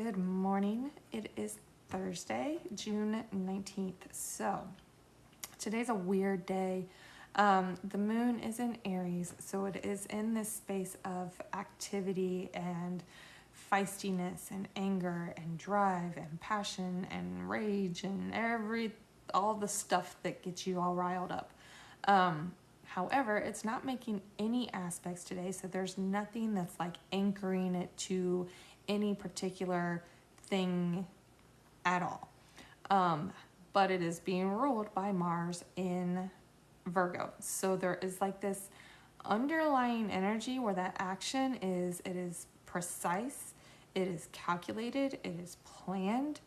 Good morning. It is Thursday, June 19th. So today's a weird day. The moon is in Aries, so it is in this space of activity and feistiness and anger and drive and passion and rage and all the stuff that gets you all riled up. However, it's not making any aspects today, so there's nothing that's like anchoring it to any particular thing at all. But it is being ruled by Mars in Virgo. So there is like this underlying energy where that action is, it is precise, it is calculated, it is planned,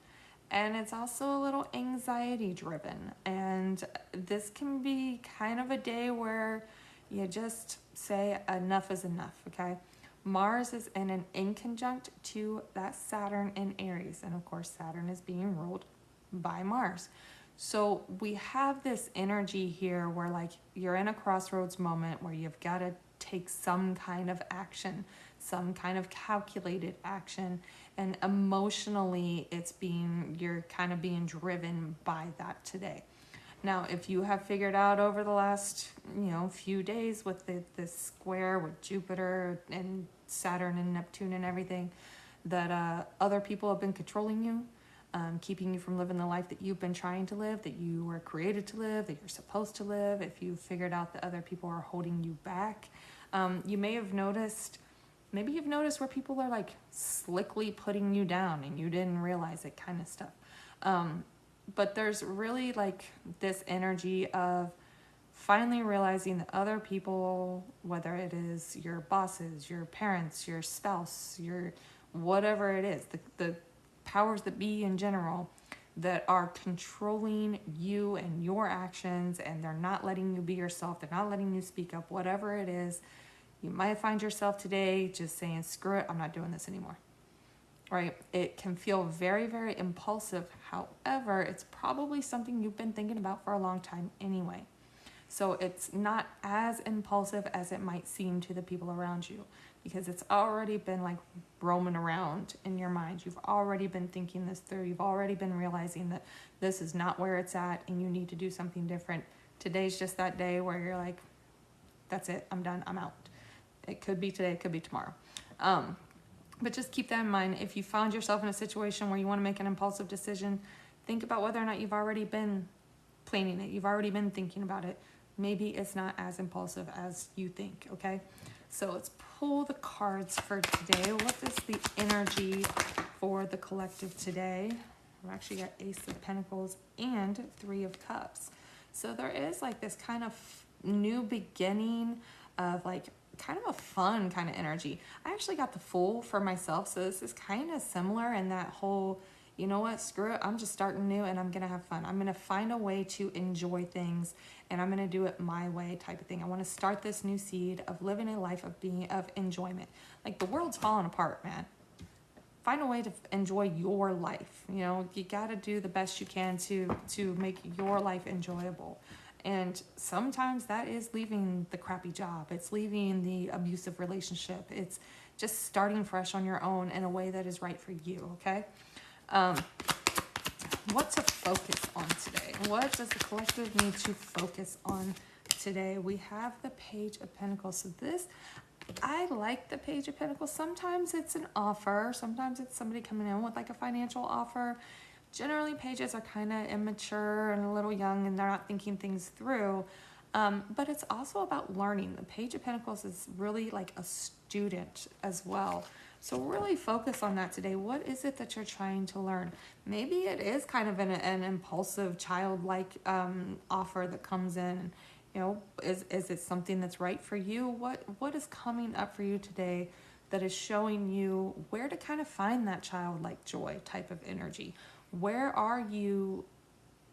and it's also a little anxiety driven. And this can be kind of a day where you just say enough is enough, okay? Mars is in an inconjunct to that Saturn in Aries. And of course, Saturn is being ruled by Mars. So we have this energy here where like you're in a crossroads moment where you've got to take some kind of action, some kind of calculated action. And emotionally, you're kind of being driven by that today. Now, if you have figured out over the last, few days with this square with Jupiter and Saturn and Neptune and everything, that other people have been controlling you, keeping you from living the life that you've been trying to live, that you were created to live, that you're supposed to live, if you figured out that other people are holding you back, you may have noticed, maybe you've noticed where people are like slickly putting you down and you didn't realize it kind of stuff. But there's really like this energy of finally realizing that other people, whether it is your bosses, your parents, your spouse, your whatever it is, the powers that be in general, that are controlling you and your actions, and they're not letting you be yourself, they're not letting you speak up, whatever it is, you might find yourself today just saying, screw it, I'm not doing this anymore. Right? It can feel very, very impulsive. However, it's probably something you've been thinking about for a long time anyway. So it's not as impulsive as it might seem to the people around you, because it's already been like roaming around in your mind. You've already been thinking this through. You've already been realizing that this is not where it's at and you need to do something different. Today's just that day where you're like, that's it, I'm done, I'm out. It could be today, it could be tomorrow. But just keep that in mind. If you found yourself in a situation where you want to make an impulsive decision, think about whether or not you've already been planning it. You've already been thinking about it. Maybe it's not as impulsive as you think, okay? So let's pull the cards for today. What is the energy for the collective today? We've actually got Ace of Pentacles and Three of Cups. So there is like this kind of new beginning of like kind of a fun kind of energy. I actually got the Fool for myself, so this is kind of similar in that whole, you know what, screw it, I'm just starting new and I'm gonna have fun. I'm gonna find a way to enjoy things and I'm gonna do it my way type of thing. I want to start this new seed of living a life of enjoyment. Like the world's falling apart, man. Find a way to enjoy your life. You gotta do the best you can to make your life enjoyable. And sometimes that is leaving the crappy job. It's leaving the abusive relationship. It's just starting fresh on your own in a way that is right for you, okay? What to focus on today? What does the collective need to focus on today? We have the Page of Pentacles. So I like the Page of Pentacles. Sometimes it's an offer. Sometimes it's somebody coming in with like a financial offer. Generally, pages are kind of immature and a little young and they're not thinking things through. But it's also about learning. The Page of Pentacles is really like a student as well. So really focus on that today. What is it that you're trying to learn? Maybe it is kind of an impulsive, childlike offer that comes in. Is it something that's right for you? What is coming up for you today that is showing you where to kind of find that childlike joy type of energy? Where are you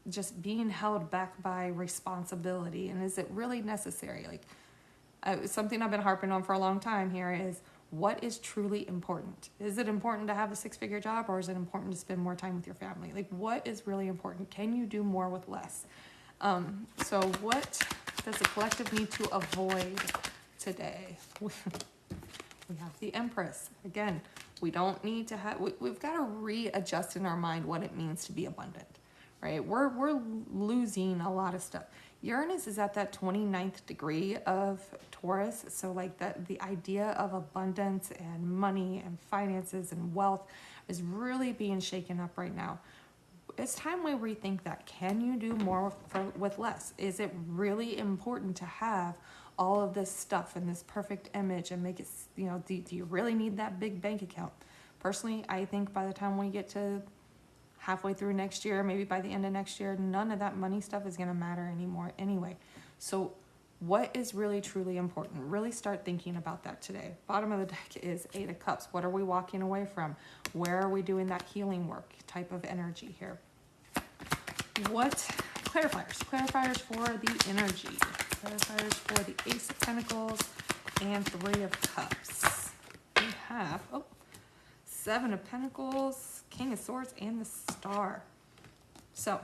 just being held back by responsibility? And is it really necessary? Like something I've been harping on for a long time here is, what is truly important? Is it important to have a 6-figure job, or is it important to spend more time with your family? Like, what is really important? Can you do more with less? So what does the collective need to avoid today? We have the Empress. Again, We don't need to have, we've got to readjust in our mind what it means to be abundant, right? We're losing a lot of stuff. Uranus is at that 29th degree of Taurus. So like the idea of abundance and money and finances and wealth is really being shaken up right now. It's time we rethink that. Can you do more with less? Is it really important to have all of this stuff and this perfect image and make it, you know, do you really need that big bank account? Personally, I think by the time we get to halfway through next year, maybe by the end of next year, none of that money stuff is going to matter anymore anyway. So what is really truly important? Really start thinking about that today. Bottom of the deck is 8 of Cups. What are we walking away from? Where are we doing that healing work type of energy here? What clarifiers for the energy, clarifiers for the Ace of Pentacles and 3 of Cups. We have 7 of Pentacles, King of Swords, and the Star. So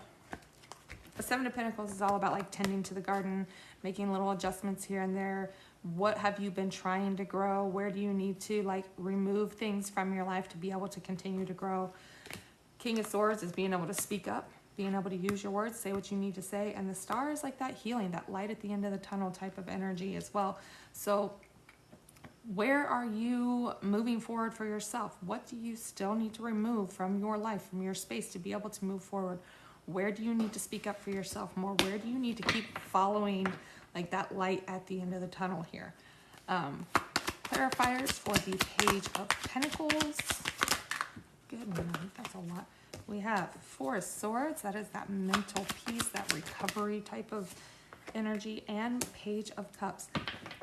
the 7 of Pentacles is all about like tending to the garden, making little adjustments here and there. What have you been trying to grow? Where do you need to like remove things from your life to be able to continue to grow? King of Swords is being able to speak up, being able to use your words, say what you need to say. And the Star is like that healing, that light at the end of the tunnel type of energy as well. So where are you moving forward for yourself? What do you still need to remove from your life, from your space to be able to move forward? Where do you need to speak up for yourself more? Where do you need to keep following like that light at the end of the tunnel here? Clarifiers for the Page of Pentacles. Good night, that's a lot. We have 4 of Swords, that is that mental peace, that recovery type of energy, and Page of Cups.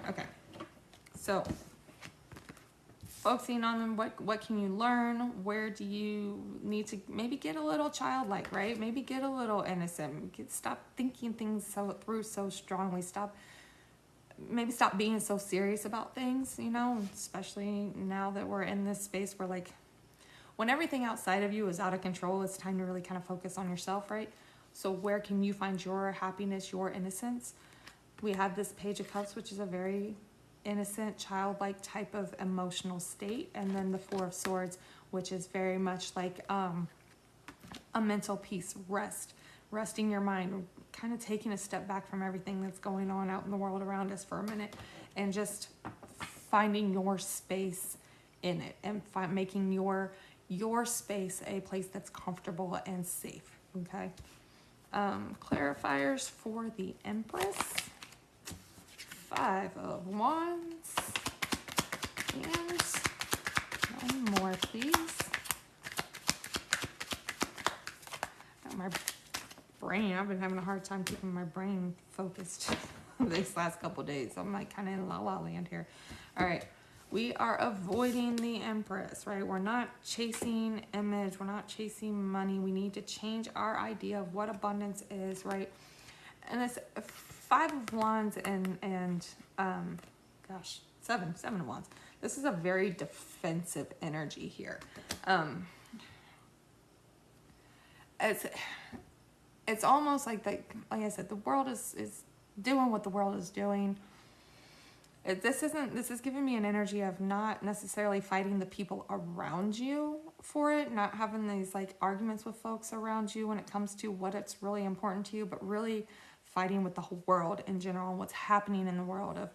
Okay, so focusing on what can you learn? Where do you need to maybe get a little childlike, right? Maybe get a little innocent. Stop thinking things through so strongly. Stop being so serious about things, you know, especially now that we're in this space where like when everything outside of you is out of control, it's time to really kind of focus on yourself, right? So where can you find your happiness, your innocence? We have this Page of Cups, which is a very innocent, childlike type of emotional state. And then the 4 of Swords, which is very much like a mental peace, resting your mind, kind of taking a step back from everything that's going on out in the world around us for a minute and just finding your space in it and making your space a place that's comfortable and safe. Okay. Clarifiers for the Empress. 5 of Wands. And 1 more, please. My brain, I've been having a hard time keeping my brain focused these last couple days. I'm like kind of in la la land here. All right. We are avoiding the Empress, right? We're not chasing image. We're not chasing money. We need to change our idea of what abundance is, right? And it's 5 of Wands and 7 of Wands. This is a very defensive energy here. It's almost like I said, the world is doing what the world is doing. This is giving me an energy of not necessarily fighting the people around you for it, not having these like arguments with folks around you when it comes to what it's really important to you, but really fighting with the whole world in general and what's happening in the world of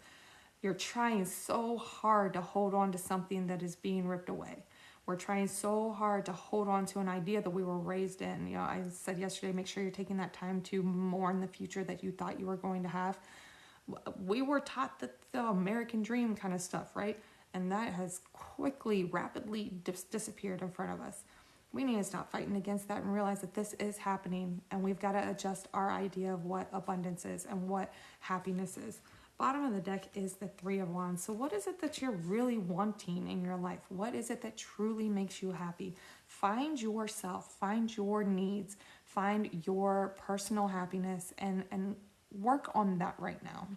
you're trying so hard to hold on to something that is being ripped away. We're trying so hard to hold on to an idea that we were raised in. You know, I said yesterday, make sure you're taking that time to mourn the future that you thought you were going to have. We were taught the American dream kind of stuff, right? And that has quickly, rapidly disappeared in front of us. We need to stop fighting against that and realize that this is happening, and we've got to adjust our idea of what abundance is and what happiness is. Bottom of the deck is the 3 of Wands. So what is it that you're really wanting in your life? What is it that truly makes you happy? Find yourself, find your needs, find your personal happiness, and work on that right now.